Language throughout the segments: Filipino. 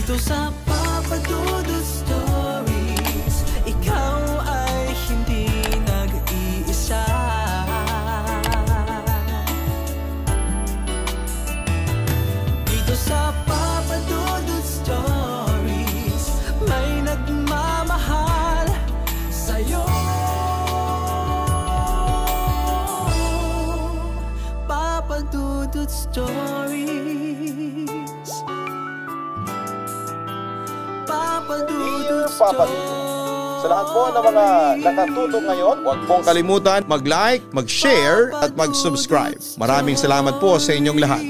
Dito sa Papa Dudut Stories, ikaw ay hindi nag-iisa. Dito sa Papa Dudut Stories, may nagmamahal sa'yo. Papa Dudut Stories, Papa Dudut Stories. Sa lahat po ng mga nakatutok ngayon, huwag pong kalimutan mag-like, mag-share at mag-subscribe. Maraming salamat po sa inyong lahat.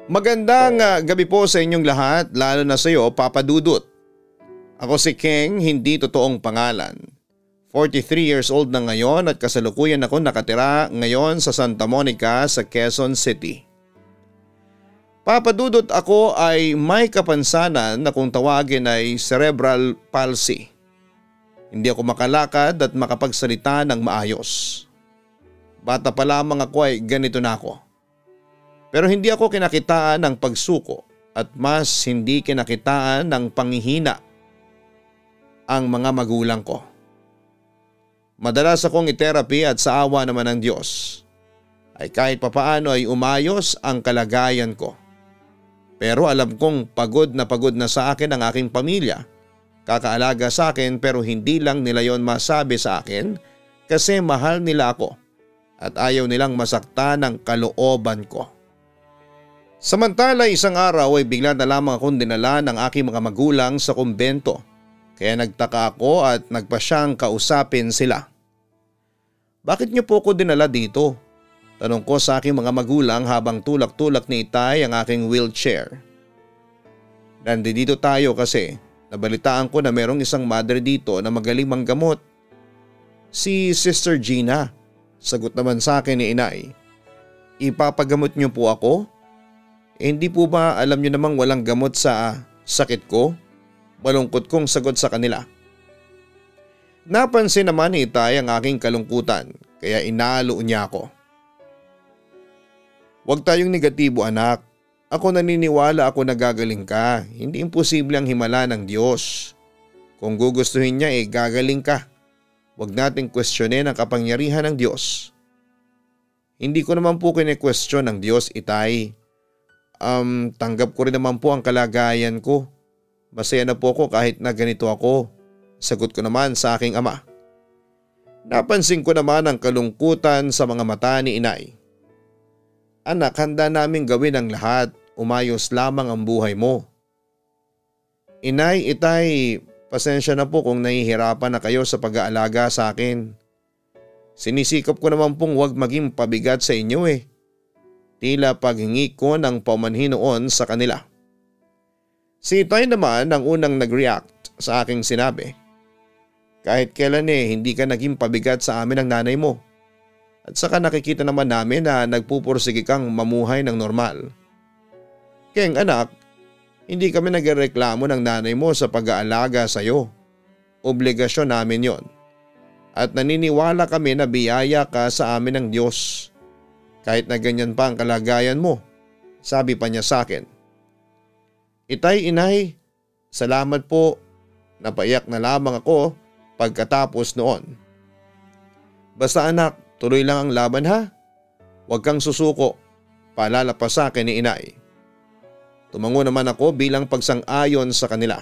Magandang gabi po sa inyong lahat, lalo na sa iyo, Papa Dudut. Ako si King, hindi totoong pangalan. 43 years old na ngayon at kasalukuyan ako nakatira ngayon sa Santa Monica sa Quezon City. Papa Dudut, ako ay may kapansanan na kung tawagin ay cerebral palsy. Hindi ako makalakad at makapagsalita ng maayos. Bata pa lamang ako ay ganito na ako. Pero hindi ako kinakitaan ng pagsuko at mas hindi kinakitaan ng panghihina ang mga magulang ko. Madalas akong i-therapy at sa awa naman ng Diyos ay kahit papaano ay umayos ang kalagayan ko. Pero alam kong pagod na sa akin ang aking pamilya. Kakaalaga sa akin pero hindi lang nila yon masabi sa akin kasi mahal nila ako at ayaw nilang masaktan ang kalooban ko. Samantala isang araw ay bigla na lamang akong dinala ng aking mga magulang sa kumbento. Kaya nagtaka ako at nagpasyang kausapin sila. Bakit niyo po ko dinala dito? Tanong ko sa aking mga magulang habang tulak-tulak ni Itay ang aking wheelchair. Nandito tayo kasi nabalitaan ko na merong isang mother dito na magaling manggamot. Si Sister Gina. Sagot naman sa akin ni Inay. Ipapagamot niyo po ako? Hindi po ba alam niyo namang walang gamot sa sakit ko? Malungkot kong sagot sa kanila. Napansin naman ni Itay ang aking kalungkutan kaya inalo niya ako. Huwag tayong negatibo anak. Ako naniniwala ako na gagaling ka. Hindi imposible ang himala ng Diyos. Kung gugustuhin niya gagaling ka. Huwag nating questionin ang kapangyarihan ng Diyos. Hindi ko naman po kine-question ng Diyos, Itay. Tanggap ko rin naman po ang kalagayan ko. Masaya na po ako kahit na ganito ako. Sagot ko naman sa aking ama. Napansin ko naman ang kalungkutan sa mga mata ni Inay. Anak, handa naming gawin ang lahat. Umayos lamang ang buhay mo. Inay, Itay, pasensya na po kung nahihirapan na kayo sa pag-aalaga sa akin. Sinisikap ko naman pong huwag maging pabigat sa inyo Tila paghingi ko ng paumanhin noon sa kanila. Si Itay naman ang unang nag-react sa aking sinabi. Kahit kailan hindi ka naging pabigat sa amin ng nanay mo. At saka nakikita naman namin na nagpupursige kang mamuhay ng normal. Keng anak, hindi kami nagreklamo ng nanay mo sa pag-aalaga sa iyo. Obligasyon namin yon. At naniniwala kami na biyaya ka sa amin ng Diyos. Kahit na ganyan pa ang kalagayan mo, sabi pa niya sa akin. Itay, Inay, salamat po. Napaiyak na lamang ako pagkatapos noon. Basta anak, tuloy lang ang laban ha. Huwag kang susuko, paalala pa sa akin ni Inay. Tumango naman ako bilang pagsang-ayon sa kanila.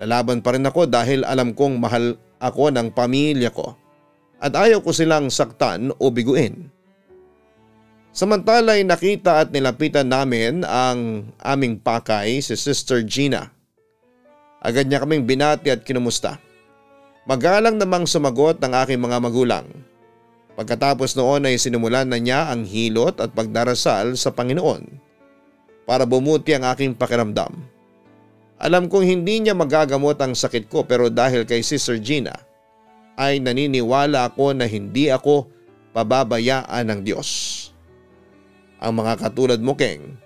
Lalaban pa rin ako dahil alam kong mahal ako ng pamilya ko at ayaw ko silang saktan o biguin. Samantala ay nakita at nilapitan namin ang aming pakay si Sister Gina. Agad niya kaming binati at kinumusta. Magalang namang sumagot ng aking mga magulang. Pagkatapos noon ay sinimulan na niya ang hilot at pagdarasal sa Panginoon para bumuti ang aking pakiramdam. Alam kong hindi niya magagamot ang sakit ko pero dahil kay Sister Gina ay naniniwala ako na hindi ako pababayaan ng Diyos. Ang mga katulad mo, Keng,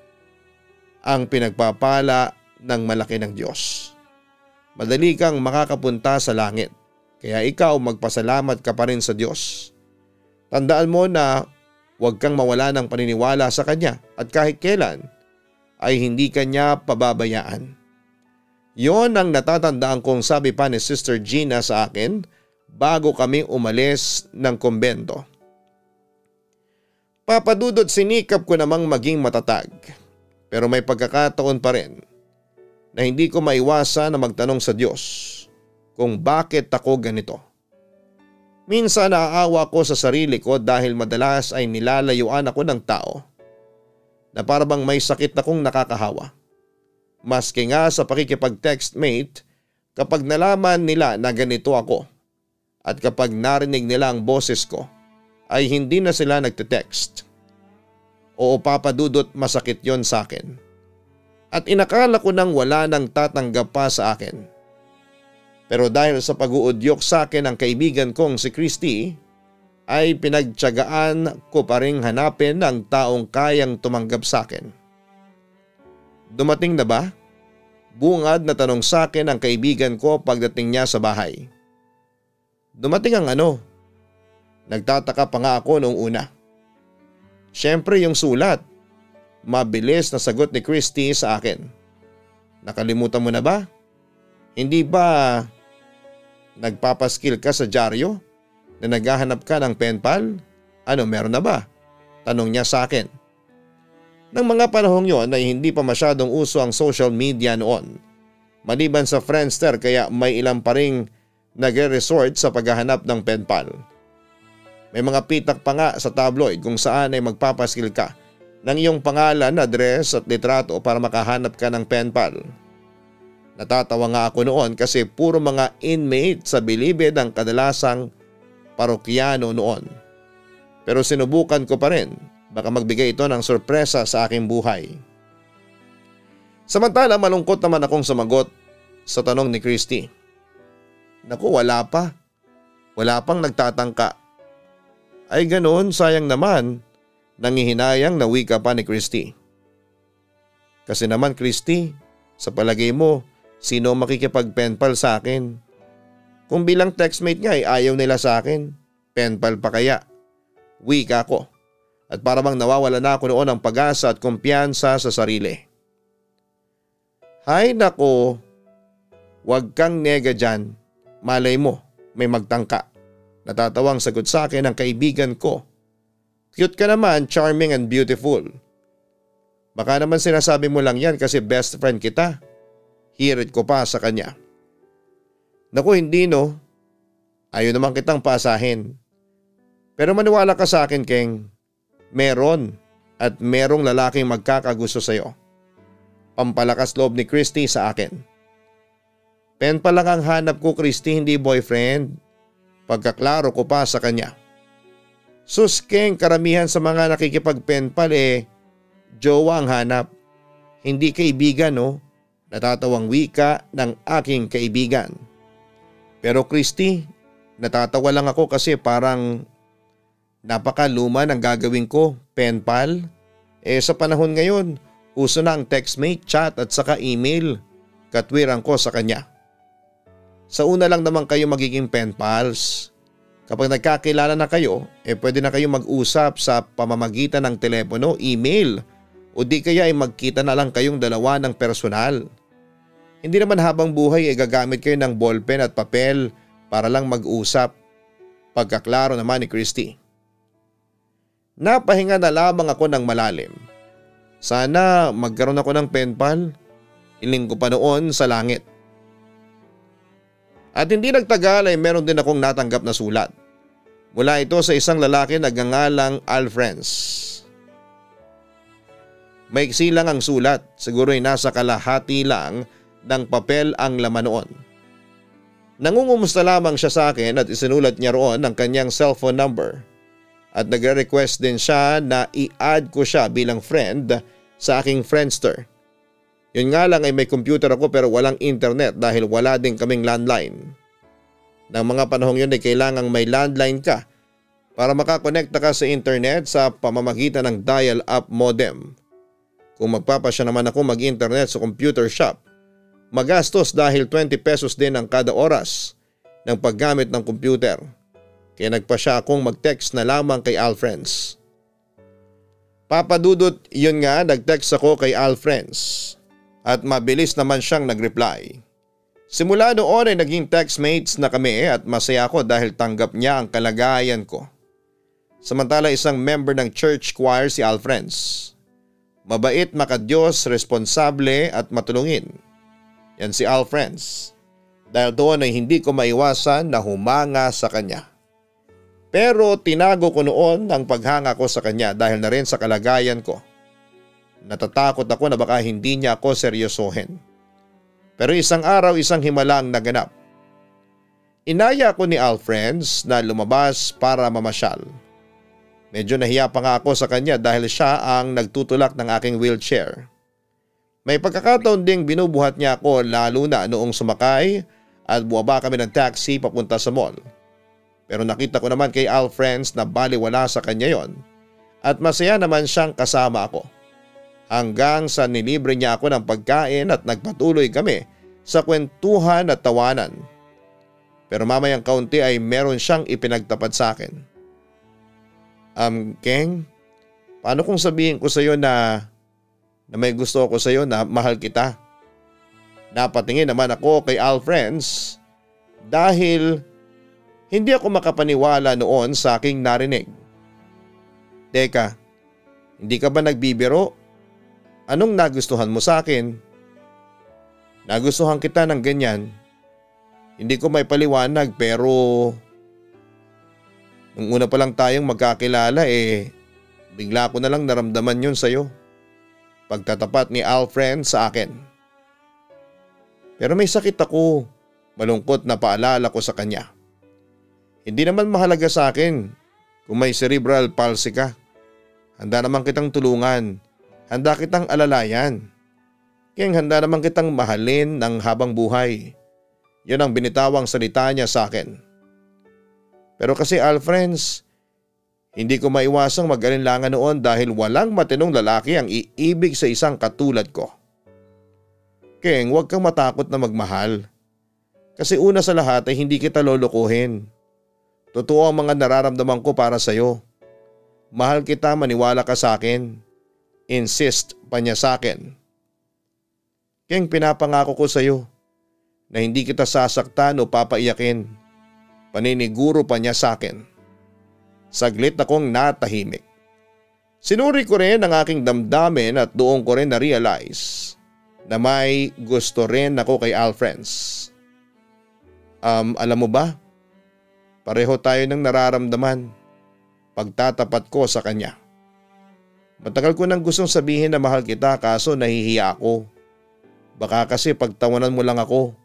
ang pinagpapala ng malaki ng Diyos. madali kang makakapunta sa langit. Kaya ikaw magpasalamat ka pa rin sa Diyos. Tandaan mo na huwag kang mawala ng paniniwala sa Kanya at kahit kailan ay hindi Kanya pababayaan. Yon ang natatandaan kong sabi pa ni Sister Gina sa akin bago kami umalis ng kumbento. Papa Dudut, sinikap ko namang maging matatag. Pero may pagkakataon pa rin na hindi ko maiwasan na magtanong sa Diyos kung bakit ako ganito. Minsan naaawa ko sa sarili ko dahil madalas ay nilalayuan ako ng tao na para bang may sakit akong nakakahawa. Maski nga sa pakikipag-textmate kapag nalaman nila na ganito ako at kapag narinig nila ang boses ko ay hindi na sila nagte-text. Oo Papa Dudut, masakit yon sa akin. At inakala ko nang wala nang tatanggap pa sa akin. Pero dahil sa pag-uudyok sa akin ng kaibigan kong si Christy, ay pinagtiyagaan ko pa ring hanapin ang taong kayang tumanggap sa akin. Dumating na ba? Bungad na tanong sa akin ang kaibigan ko pagdating niya sa bahay. Dumating ang ano? Nagtataka pa nga ako noong una. Siyempre yung sulat. Mabilis na sagot ni Christy sa akin. Nakalimutan mo na ba? Hindi ba nagpapaskil ka sa dyaryo na naghahanap ka ng pen pal? Ano, meron na ba? Tanong niya sa akin. Nang mga panahong yon ay hindi pa masyadong uso ang social media noon. Maliban sa Friendster, kaya may ilang pa ring nagre-resort sa paghahanap ng pen pal. May mga pitak pa nga sa tabloid kung saan ay magpapaskil ka ng iyong pangalan, address at litrato para makahanap ka ng pen pal. Natatawa nga ako noon kasi puro mga inmate sa bilibid ang kadalasang parokyano noon. Pero sinubukan ko pa rin, baka magbigay ito ng sorpresa sa aking buhay. Samantala malungkot naman akong sumagot sa tanong ni Christy. Naku, wala pa. Wala pang nagtatangka. Ay ganoon, sayang naman. Nangihinayang na wika pa ni Christy. Kasi naman Christy, sa palagay mo, sino makikipag-penpal sa akin? Kung bilang textmate nga ay ayaw nila sa akin, penpal pa kaya? Wika ko. At para bang nawawala na ako noon ng pag-asa at kumpiyansa sa sarili. Hay nako, wag kang nega dyan. Malay mo, may magtangka. Natatawang sagot sa akin ng kaibigan ko. Cute ka naman, charming and beautiful. Baka naman sinasabi mo lang yan kasi best friend kita. Hirit ko pa sa kanya. Naku, hindi no. Ayaw naman kitang paasahin. Pero maniwala ka sa akin, Keng. Meron at merong lalaking magkakagusto sa'yo. Pampalakas loob ni Christy sa akin. Pen pa lang ang hanap ko, Christy, hindi boyfriend. Pagkaklaro ko pa sa kanya. Sus, Keng, karamihan sa mga nakikipag-penpal jowa ang hanap. Hindi kaibigan, no? Natatawang wika ng aking kaibigan. Pero Christy, natatawa lang ako kasi parang napakaluma ng gagawin ko, penpal. Sa panahon ngayon, uso na ang textmate, chat at saka email. Katwiran ko sa kanya. Sa una lang naman kayo magiging penpals. Kapag nagkakilala na kayo, pwede na kayo mag-usap sa pamamagitan ng telepono, email o di kaya ay magkita na lang kayong dalawa ng personal. Hindi naman habang buhay gagamit kayo ng ballpen at papel para lang mag-usap. Pagkaklaro naman ni Christy. Napahinga na lamang ako ng malalim. Sana magkaroon ako ng penpal. Hiling ko pa noon sa langit. At hindi nagtagal ay meron din akong natanggap na sulat. Mula ito sa isang lalaki na nagngangalang Alfrens. Maiksi lang ang sulat, siguro ay nasa kalahati lang ng papel ang laman noon. Nangungumusta lamang siya sa akin at isinulat niya roon ang kanyang cellphone number. At nagre-request din siya na i-add ko siya bilang friend sa aking Friendster. Yun nga lang ay may computer ako pero walang internet dahil wala din kaming landline. Nang mga panahong yun ay kailangang may landline ka para makakonekta ka sa internet sa pamamagitan ng dial-up modem. Kung magpapasya naman ako mag-internet sa computer shop, magastos dahil 20 pesos din ang kada oras ng paggamit ng computer. Kaya nagpa siya akong mag-text na lamang kay Alfriends. Papa Dudut, yun nga, nag-text ako kay Alfriends at mabilis naman siyang nag-reply. Simula noon ay naging textmates na kami at masaya ako dahil tanggap niya ang kalagayan ko. Samantala isang member ng church choir si Alfriends. Mabait, makadiyos, responsable at matulungin. Yan si Alfriends. Dahil doon ay hindi ko maiwasan na humanga sa kanya. Pero tinago ko noon ang paghanga ko sa kanya dahil na rin sa kalagayan ko. Natatakot ako na baka hindi niya ako seryosohin. Pero isang araw isang himala ang naganap. Inaya ko ni Alfriends na lumabas para mamasyal. Medyo nahiya pa nga ako sa kanya dahil siya ang nagtutulak ng aking wheelchair. May pagkakataon ding binubuhat niya ako lalo na noong sumakay at buwaba kami ng taxi papunta sa mall. Pero nakita ko naman kay Alfriends na baliwala sa kanya yon at masaya naman siyang kasama ako. Hanggang sa nilibre niya ako ng pagkain at nagpatuloy kami sa kwentuhan at tawanan. Pero mamayang kaunti ay meron siyang ipinagtapat sa akin. Keng, paano kung sabihin ko sa iyo na may gusto ako sa iyo na mahal kita? Napatingin naman ako kay Alfriends dahil hindi ako makapaniwala noon sa aking narinig. Teka, hindi ka ba nagbibiro? Anong nagustuhan mo sa akin? Nagustuhan kita ng ganyan. Hindi ko may paliwanag pero nung una pa lang tayong magkakilala bigla ko na lang naramdaman yun sa'yo. Pagtatapat ni Alfriends sa akin. Pero may sakit ako. Malungkot na paalala ko sa kanya. Hindi naman mahalaga sa akin kung may cerebral palsy ka. Handa naman kitang tulungan. Handa kitang alalayan. Kaya handa naman kitang mahalin ng habang buhay. Yun ang binitawang salita niya sa akin. Pero kasi Alfriends, hindi ko maiwasang mag-alinlangan noon dahil walang matinong lalaki ang iibig sa isang katulad ko. Keng, huwag kang matakot na magmahal. Kasi una sa lahat ay hindi kita lolokohin. Totoo ang mga nararamdaman ko para sa iyo. Mahal kita, maniwala ka sa akin. Insist pa niya sa akin. Keng, pinapangako ko sa iyo na hindi kita sasaktan o papaiyakin. Paniniguro pa niya sa akin. Saglit akong natahimik. Sinuri ko rin ang aking damdamin at doon ko rin na-realize na may gusto rin ako kay Alfriends. Alam mo ba? Pareho tayo ng nararamdaman. Pagtatapat ko sa kanya. Matagal ko nang gustong sabihin na mahal kita kaso nahihiya ako. Baka kasi pagtawanan mo lang ako.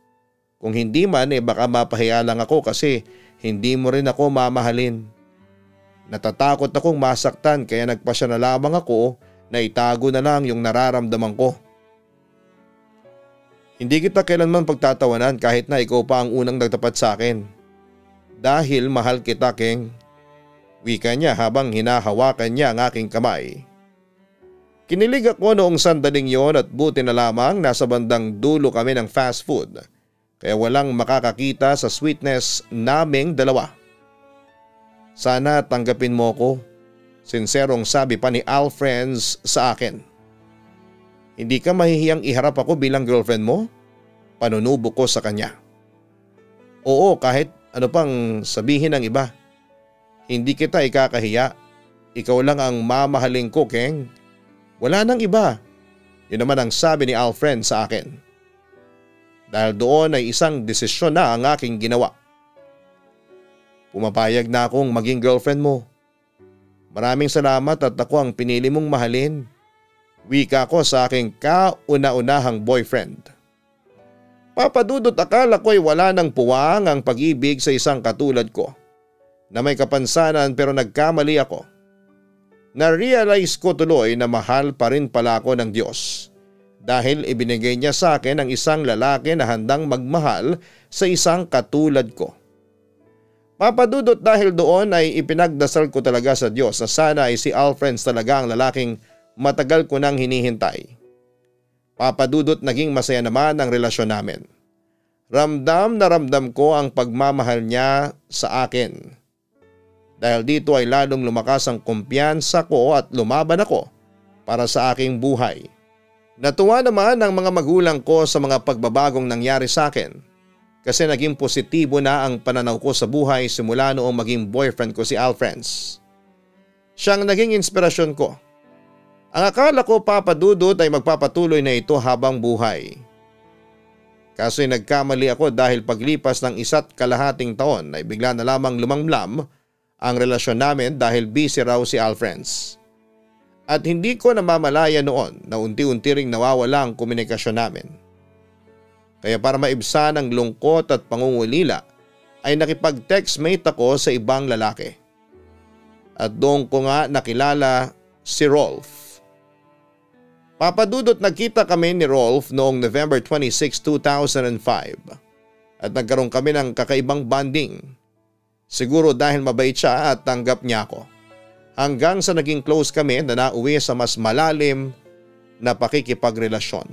Kung hindi man baka mapahiya lang ako kasi hindi mo rin ako mamahalin. Natatakot akong masaktan kaya nagpasya na lamang ako na itago na lang yung nararamdaman ko. Hindi kita kailanman pagtatawanan kahit na ikaw pa ang unang nagtapat sa akin. Dahil mahal kita, Keng. Wika niya habang hinahawakan niya ang aking kamay. Kinilig ako noong sandaling yon at buti na lamang nasa bandang dulo kami ng fast food. Kaya walang makakakita sa sweetness naming dalawa. Sana tanggapin mo ko. Sinserong sabi pa ni Alfriends sa akin. Hindi ka mahihiyang iharap ako bilang girlfriend mo? Panunubo ko sa kanya. Oo, kahit ano pang sabihin ng iba. Hindi kita ikakahiya. Ikaw lang ang mamahalin ko, Keng. Wala nang iba. Yun naman ang sabi ni Alfriends sa akin. Dahil doon ay isang desisyon na ang aking ginawa. Pumapayag na akong maging girlfriend mo. Maraming salamat at ako ang pinili mong mahalin. Wika ko sa aking kauna-unahang boyfriend. Papadudot, akala ko'y wala ng puwang ang pag-ibig sa isang katulad ko na may kapansanan pero nagkamali ako. Na-realize ko tuloy na mahal pa rin pala ako ng Diyos dahil ibinigay niya sa akin ang isang lalaki na handang magmahal sa isang katulad ko. Papadudot, dahil doon ay ipinagdasal ko talaga sa Diyos na sana ay si Alfriends talaga ang lalaking matagal ko nang hinihintay. Papa Dudut, naging masaya naman ang relasyon namin. Ramdam na ramdam ko ang pagmamahal niya sa akin. Dahil dito ay lalong lumakas ang kumpiyansa ko at lumaban ako para sa aking buhay. Natuwa naman ang mga magulang ko sa mga pagbabagong nangyari sa akin kasi naging positibo na ang pananaw ko sa buhay simula noong maging boyfriend ko si Alfrance. Siyang naging inspirasyon ko. Ang akala ko, Papa Dudut, ay magpapatuloy na ito habang buhay. Kaso'y nagkamali ako dahil paglipas ng 1.5 taon ay bigla na lamang lumamlam ang relasyon namin dahil busy raw si Alfrance. At hindi ko namamalaya noon na unti-unti ring nawawala ang komunikasyon namin. Kaya para maibsan ang lungkot at pangungulila ay nakipag-textmate ako sa ibang lalaki. At doon ko nga nakilala si Rolf. Papa Dudut, nagkita kami ni Rolf noong November 26, 2005 at nagkaroon kami ng kakaibang bonding. Siguro dahil mabait siya at tanggap niya ako. Hanggang sa naging close kami na nauwi sa mas malalim na pakikipagrelasyon.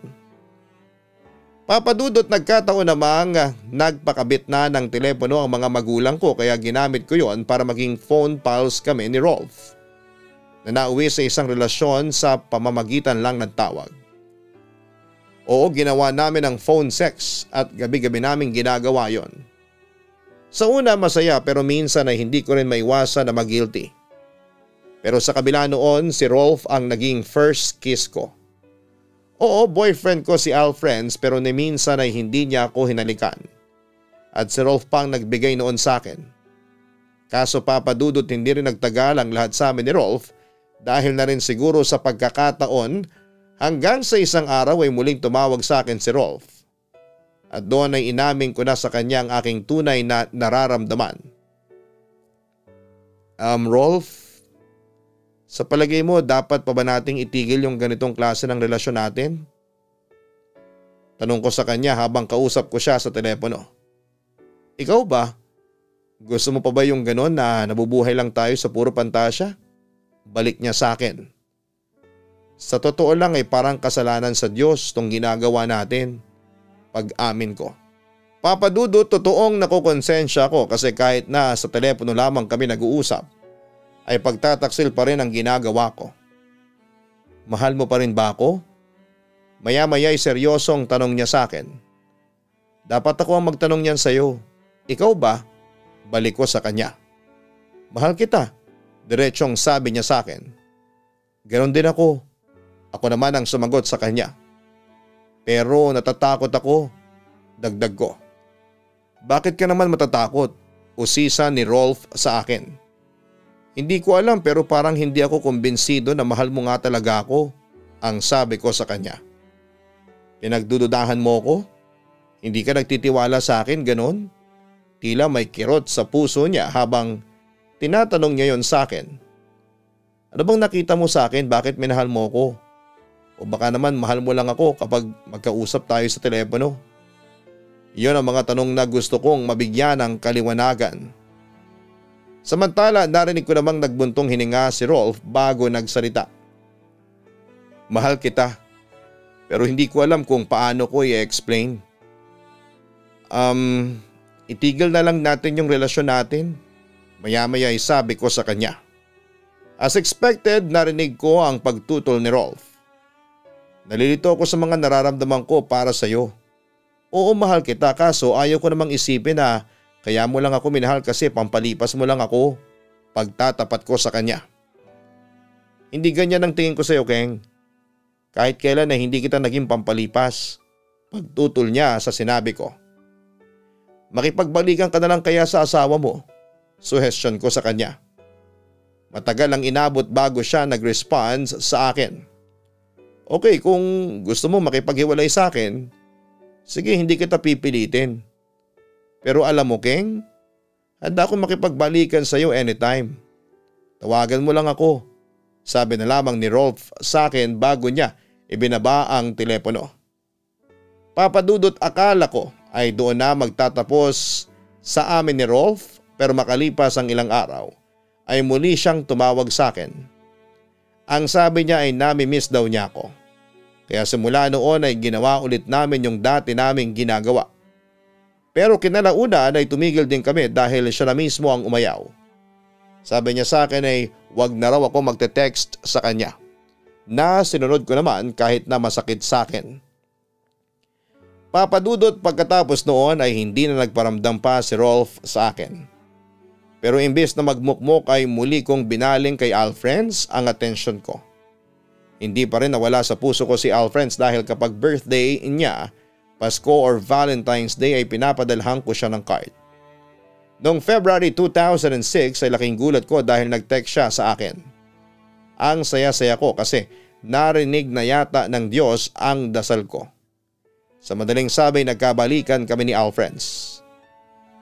Papa Dudut, nagkataon namang nagpakabit na ng telepono ang mga magulang ko kaya ginamit ko yon para maging phone pals kami ni Rolf. Na nauwi sa isang relasyon sa pamamagitan lang ng tawag. Oo, ginawa namin ang phone sex at gabi-gabi namin ginagawa yon. Sa una masaya pero minsan ay hindi ko rin maiwasan na mag-guilty. Pero sa kabila noon, si Rolf ang naging first kiss ko. Oo, boyfriend ko si Alfrance pero ni minsan ay hindi niya ako hinalikan. At si Rolf pang nagbigay noon sa akin. Kaso Papa Dudut, hindi rin nagtagal ang lahat sa amin ni Rolf dahil na rin siguro sa pagkakataon hanggang sa isang araw ay muling tumawag sa akin si Rolf. At doon ay inamin ko na sa kanya ang aking tunay na nararamdaman. Rolf, sa palagay mo dapat pa ba nating itigil yung ganitong klase ng relasyon natin? Tanong ko sa kanya habang kausap ko siya sa telepono. Ikaw ba? Gusto mo pa ba yung ganon na nabubuhay lang tayo sa puro pantasya? Balik niya sa akin. Sa totoo lang ay parang kasalanan sa Diyos tong ginagawa natin. Pag-amin ko. Papa Dudut, totoong nakukonsensya ko kasi kahit na sa telepono lamang kami nag-uusap, ay pagtataksil pa rin ang ginagawa ko. Mahal mo pa rin ba ako? Maya-maya ay seryosong tanong niya sa akin. Dapat ako ang magtanong niyan sa'yo. Ikaw ba? Balik ko sa kanya. Mahal kita. Diretsong sabi niya sa akin. Ganon din ako. Ako naman ang sumagot sa kanya. Pero natatakot ako. Dagdag ko. Bakit ka naman matatakot? Usisa ni Rolf sa akin. Hindi ko alam pero parang hindi ako kumbinsido na mahal mo nga talaga ako. Ang sabi ko sa kanya. Pinagdududahan mo ko? Hindi ka nagtitiwala sa akin ganon? Tila may kirot sa puso niya habang tinatanong niya yon sa akin. Ano bang nakita mo sa akin, bakit minahal mo ko? O baka naman mahal mo lang ako kapag magkausap tayo sa telepono? Iyon ang mga tanong na gusto kong mabigyan ng kaliwanagan. Samantala, narinig ko namang nagbuntong hininga si Rolf bago nagsalita. Mahal kita, pero hindi ko alam kung paano ko i-explain. Itigil na lang natin yung relasyon natin. Maya-maya ay sabi ko sa kanya. As expected, narinig ko ang pagtutol ni Rolf. Nalilito ako sa mga nararamdaman ko para sa iyo. Oo, mahal kita kaso ayaw ko namang isipin na kaya mo lang ako minahal kasi pampalipas mo lang ako. Pagtatapat ko sa kanya. Hindi ganyan ang tingin ko sa iyo, Keng. Kahit kailan na hindi kita naging pampalipas. Pagtutol niya sa sinabi ko. Makipagbalikan ka na lang kaya sa asawa mo. Suhestyon ko sa kanya. Matagal ang inabot bago siya nag-response sa akin. Okay, kung gusto mo makipaghiwalay sa akin, sige, hindi kita pipilitin. Pero alam mo, Keng, handa akong makipagbalikan sa iyo anytime. Tawagan mo lang ako. Sabi na lamang ni Rolf sa akin bago niya ibinaba ang telepono. Papa Dudut, akala ko ay doon na magtatapos sa amin ni Rolf pero makalipas ang ilang araw ay muli siyang tumawag sa akin. Ang sabi niya ay nami-miss daw niya ako. Kaya simula noon ay ginawa ulit namin yung dati naming ginagawa. Pero kinalaunan ay tumigil din kami dahil siya na mismo ang umayaw. Sabi niya sa akin ay wag na raw ako magte-text sa kanya, na sinunod ko naman kahit na masakit sa akin. Papadudot, pagkatapos noon ay hindi na nagparamdam pa si Rolf sa akin. Pero imbes na magmukmok ay muli kong binaling kay Alfreds ang atensyon ko. Hindi pa rin nawala sa puso ko si Alfreds dahil kapag birthday niya, Pasko or Valentine's Day ay pinapadalhan ko siya ng card. Noong February 2006 ay laking gulat ko dahil nag-text siya sa akin. Ang saya-saya ko kasi narinig na yata ng Diyos ang dasal ko. Sa madaling sabi, nagkabalikan kami ni Alfreds.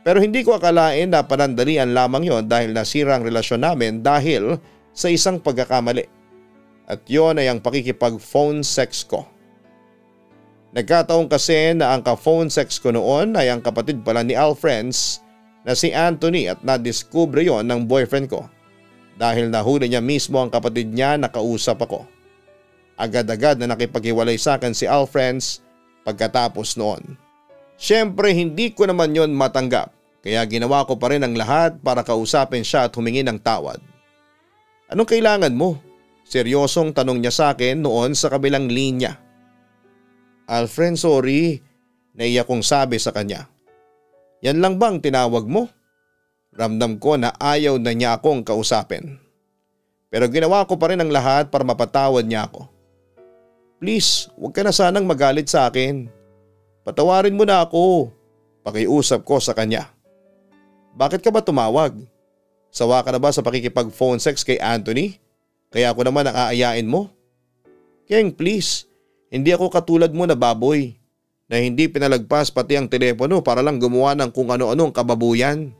Pero hindi ko akalain na panandalian lamang yon dahil nasira ang relasyon namin dahil sa isang pagkakamali. At yon ay ang pakikipag-phone sex ko. Nagkataon kasi na ang ka-phone sex ko noon ay ang kapatid pala ni Alfreds na si Anthony at nadiskubre yon ng boyfriend ko. Dahil nahuli niya mismo ang kapatid niya na kausap ako. Agad-agad na nakipaghiwalay sa akin si Alfreds pagkatapos noon. Siyempre hindi ko naman yon matanggap kaya ginawa ko pa rin ang lahat para kausapin siya at humingi ng tawad. Anong kailangan mo? Seryosong tanong niya sa akin noon sa kabilang linya. Alfred, sorry, naiyak kong sabi sa kanya. Yan lang bang tinawag mo? Ramdam ko na ayaw na niya akong kausapin. Pero ginawa ko pa rin ang lahat para mapatawad niya ako. Please, huwag ka na sanang magalit sa akin. Patawarin mo na ako. Pakiusap ko sa kanya. Bakit ka ba tumawag? Sawa ka na ba sa pakikipag-phone sex kay Anthony? Kaya ako naman ang aayain mo? Keng, please, hindi ako katulad mo na baboy na hindi pinalagpas pati ang telepono para lang gumawa ng kung ano-anong kababuyan.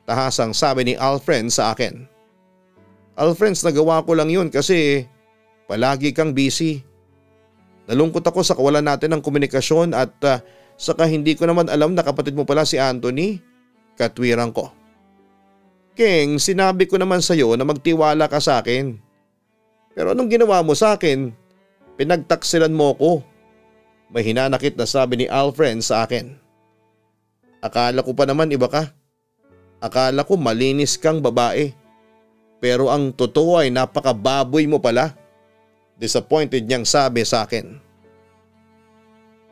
Tahasang sabi ni Alfred sa akin. Alfred, nagawa ko lang yun kasi palagi kang busy. Nalungkot ako sa kawalan natin ng komunikasyon at saka hindi ko naman alam na kapatid mo pala si Anthony. Katwiran ko. Keng, sinabi ko naman sa iyo na magtiwala ka sa akin. Pero anong ginawa mo sa akin? Pinagtaksilan mo ko. May hinanakit na sabi ni Alfred sa akin. Akala ko pa naman iba ka. Akala ko malinis kang babae. Pero ang totoo ay napakababoy mo pala. Disappointed niyang sabi sa akin.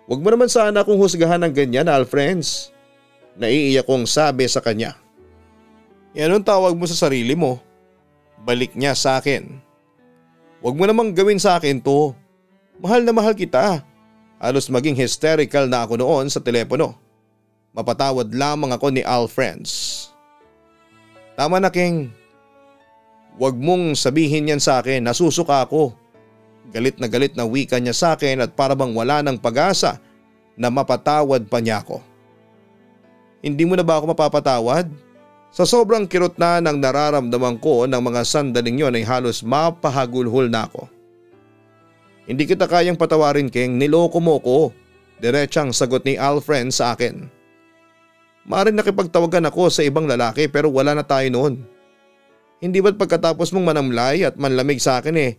Huwag mo naman sana akong husgahan ng ganyan, Alfreds. Naiiyak kong sabi sa kanya. Anong tawag mo sa sarili mo? Balik niya sa akin. Huwag mo namang gawin sa akin to. Mahal na mahal kita. Halos maging hysterical na ako noon sa telepono. Mapatawad lamang ako ni Alfreds. Tama na, King. Huwag mong sabihin yan sa akin, nasusuka ako. Galit na wika niya sa akin at para bang wala ng pag-asa na mapatawad pa niya ako. Hindi mo na ba ako mapapatawad? Sa sobrang kirot na ng nararamdaman ko ng mga sandaling yon ay halos mapahagulhol na ako. Hindi kita kayang patawarin, King, niloko mo ko. Diretsang sagot ni Alfred sa akin. Maaaring nakipagtawagan ako sa ibang lalaki pero wala na tayo noon. Hindi ba't pagkatapos mong manamlay at manlamig sa akin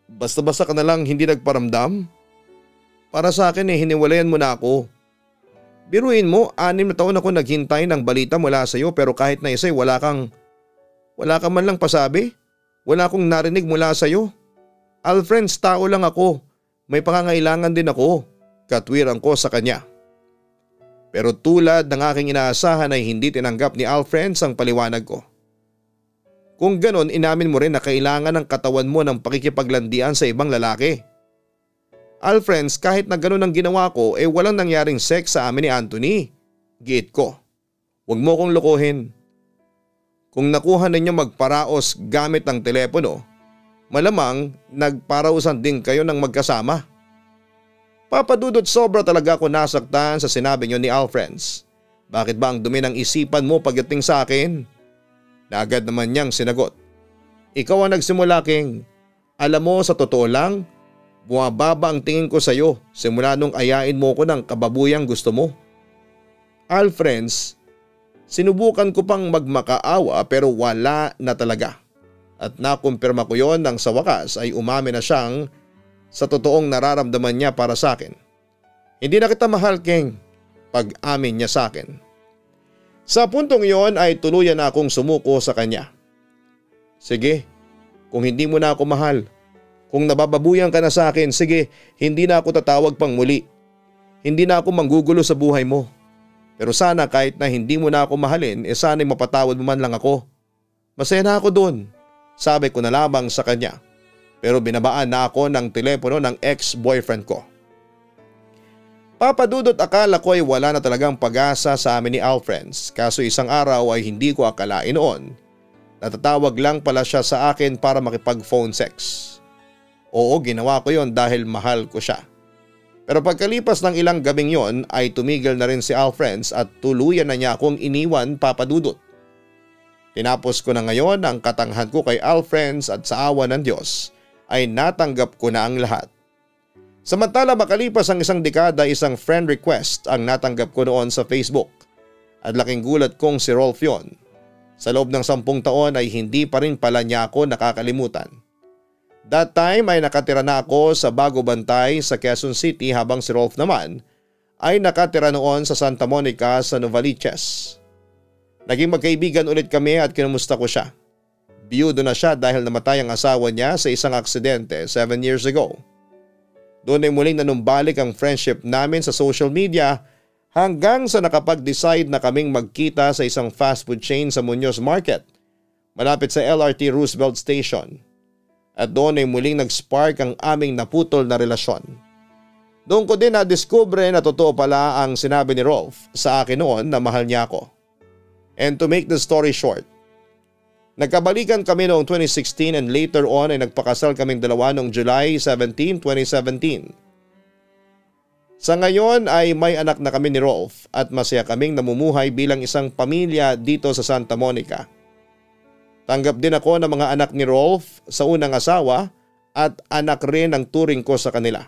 basta-basta ka na lang hindi nagparamdam? Para sa akin hiniwalayan mo na ako. Biruin mo, 6 na taon ako naghintay ng balita mula sa iyo pero kahit na isa'y wala kang man lang pasabi. Wala akong narinig mula sa iyo. Alfred, tao lang ako. May pangangailangan din ako. Katwiran ko sa kanya. Pero tulad ng aking inaasahan ay hindi tinanggap ni Alfred ang paliwanag ko. Kung ganon, inamin mo rin na kailangan ng katawan mo ng pakikipaglandian sa ibang lalaki. Alfred, kahit na ganon ang ginawa ko walang nangyaring sex sa amin ni Anthony. Giit ko. Huwag mo kong lokohin. Kung nakuha ninyo magparaos gamit ng telepono, malamang nagparausan din kayo ng magkasama. Papadudot, sobra talaga ako nasaktan sa sinabi niyo ni Alfred. Bakit ba ang dumi ng isipan mo pagdating sa akin? Na agad naman niyang sinagot. Ikaw ang nagsimula, King. Alam mo, sa totoo lang, bumababa ang tingin ko sa iyo simula nung ayain mo ko ng kababuyang gusto mo. Alfred, sinubukan ko pang magmakaawa pero wala na talaga. At nakumpirma ko yon nang sa wakas ay umamin na siyang sa totoong nararamdaman niya para sa akin. Hindi na kita mahal, Keng, pag-amin niya sa akin. Sa puntong iyon ay tuluyan na akong sumuko sa kanya. Sige, kung hindi mo na ako mahal, kung nabababuyan ka na sa akin, sige, hindi na ako tatawag pang muli. Hindi na ako manggugulo sa buhay mo. Pero sana kahit na hindi mo na ako mahalin, sana'y mapatawad mo man lang ako. Masaya na ako doon, sabi ko na lamang sa kanya. Pero binabaan na ako ng telepono ng ex-boyfriend ko. Papa Dudut, akala ko ay wala na talagang pag-asa sa amin ni Alfreds, kaso isang araw ay hindi ko akalain noon. Natatawag lang pala siya sa akin para makipag-phone sex. Oo, ginawa ko yon dahil mahal ko siya. Pero pagkalipas ng ilang gabing yon ay tumigil na rin si Alfreds at tuluyan na niya akong iniwan, Papa Dudut. Tinapos ko na ngayon ang katanghan ko kay Alfreds at sa awa ng Diyos ay natanggap ko na ang lahat. Samantala makalipas ang isang dekada, isang friend request ang natanggap ko noon sa Facebook. At laking gulat kong si Rolf yon. Sa loob ng 10 taon ay hindi pa rin pala niya ako nakakalimutan. That time ay nakatira na ako sa Bago Bantay sa Quezon City habang si Rolf naman ay nakatira noon sa Santa Monica sa Novaliches. Naging magkaibigan ulit kami at kinumusta ko siya. Biyudo na siya dahil namatay ang asawa niya sa isang aksidente 7 years ago. Doon ay muling nanumbalik ang friendship namin sa social media hanggang sa nakapag-decide na kaming magkita sa isang fast food chain sa Muñoz Market malapit sa LRT Roosevelt Station. At doon ay muling nag-spark ang aming naputol na relasyon. Doon ko din na-discover na totoo pala ang sinabi ni Rolf sa akin noon na mahal niya ako. And to make the story short, nagkabalikan kami noong 2016 and later on ay nagpakasal kaming dalawa noong July 17, 2017. Sa ngayon ay may anak na kami ni Rolf at masaya kaming namumuhay bilang isang pamilya dito sa Santa Monica. Tanggap din ako ng mga anak ni Rolf sa unang asawa at anak rin ang turing ko sa kanila.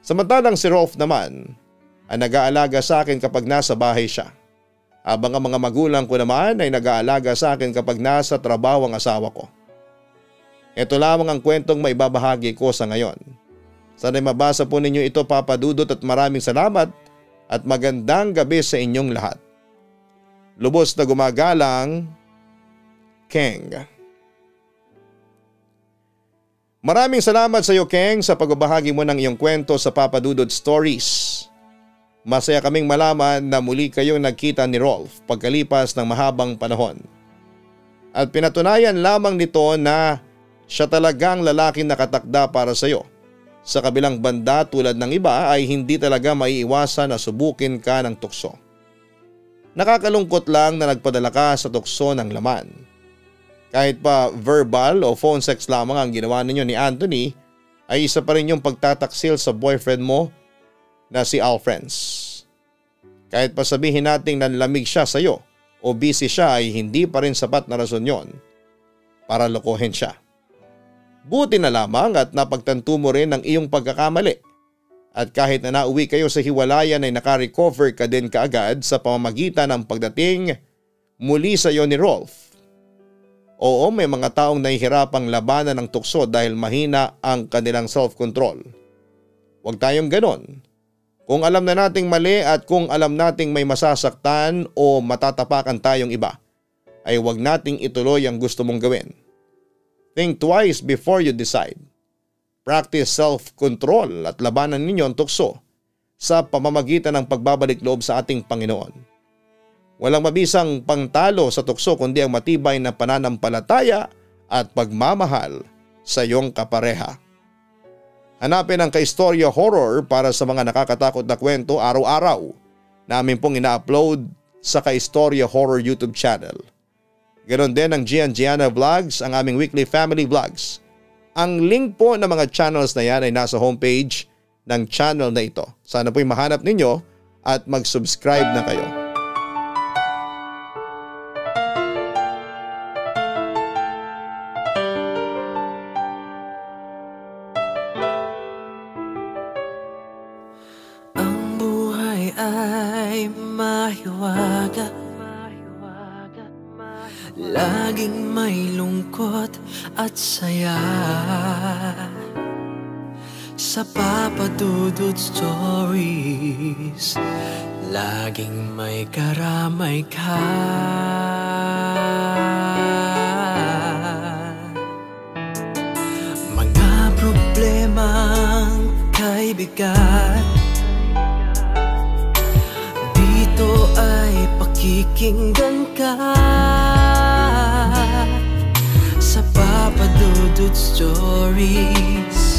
Samantalang si Rolf naman ay nag-aalaga sa akin kapag nasa bahay siya. Habang ang mga magulang ko naman ay nag-aalaga sa akin kapag nasa trabaho ang asawa ko. Ito lamang ang kwentong maibabahagi ko sa ngayon. Sana'y mabasa po ninyo ito, Papa Dudut, at maraming salamat at magandang gabi sa inyong lahat. Lubos na gumagalang, Keng. Maraming salamat sa iyo, Keng, sa pagbabahagi mo ng iyong kwento sa Papa Dudut Stories. Masaya kaming malaman na muli kayong nagkita ni Rolf pagkalipas ng mahabang panahon. At pinatunayan lamang nito na siya talagang lalaking nakatakda para sa iyo. Sa kabilang banda, tulad ng iba ay hindi talaga maiiwasan na subukin ka ng tukso. Nakakalungkot lang na nagpadala ka sa tukso ng laman. Kahit pa verbal o phone sex lamang ang ginawa ninyo ni Anthony, ay isa pa rin yung pagtataksil sa boyfriend mo na si Alfreds. Kahit pa sabihin nating nanlamig siya sa iyo o busy siya, ay hindi pa rin sapat na rason yon para lokohin siya. Buti na lamang at napagtanto mo rin ang iyong pagkakamali. At kahit na nauwi kayo sa hiwalayan ay nakarecover ka din kaagad sa pamamagitan ng pagdating muli sa iyo ni Rolf. Oo, may mga taong nahihirapang labanan ng tukso dahil mahina ang kanilang self-control. Huwag tayong ganon. Kung alam na nating mali at kung alam nating may masasaktan o matatapakan tayong iba, ay huwag nating ituloy ang gusto mong gawin. Think twice before you decide. Practice self-control at labanan ninyo ang tukso sa pamamagitan ng pagbabalik loob sa ating Panginoon. Walang mabisang pangtalo sa tukso kundi ang matibay na pananampalataya at pagmamahal sa iyong kapareha. Hanapin ang Kaistorya Horror para sa mga nakakatakot na kwento araw-araw. Namin pong ina-upload sa Kaistorya Horror YouTube channel. Ganon din ang Gian Gianna Vlogs, ang aming weekly family vlogs. Ang link po ng mga channels na yan ay nasa homepage ng channel na ito. Sana po'y mahanap ninyo at mag-subscribe na kayo. Ay mahiwaga, laging may lungkot at saya. sa Papa Dudut Stories, laging may karamay ka. Mga problemang kaibigan, dito ay pakikinggan ka. Sa Papa Dudut Stories,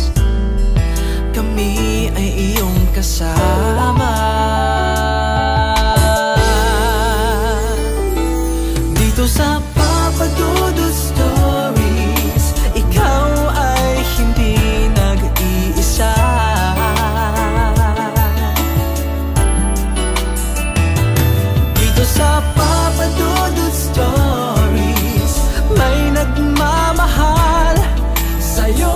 kami ay iyong kasama. Dito sa Papa Dudut Stories, ikaw ay hindi nag-iisa. Dito sa Papa Dudut Stories, may nagmamahal sa'yo.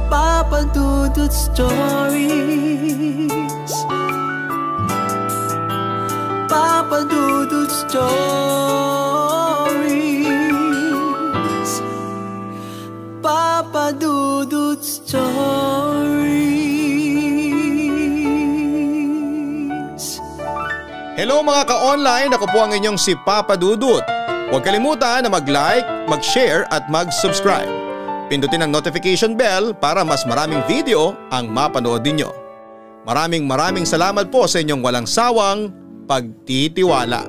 Papa Dudut Stories, Papa Dudut Stories, Papa Dudut Stories. Hello mga ka-online, ako po ang inyong si Papa Dudut. Huwag kalimutan na mag-like, mag-share at mag-subscribe. Pindutin ang notification bell para mas maraming video ang mapanood ninyo. Maraming salamat po sa inyong walang sawang pagtitiwala.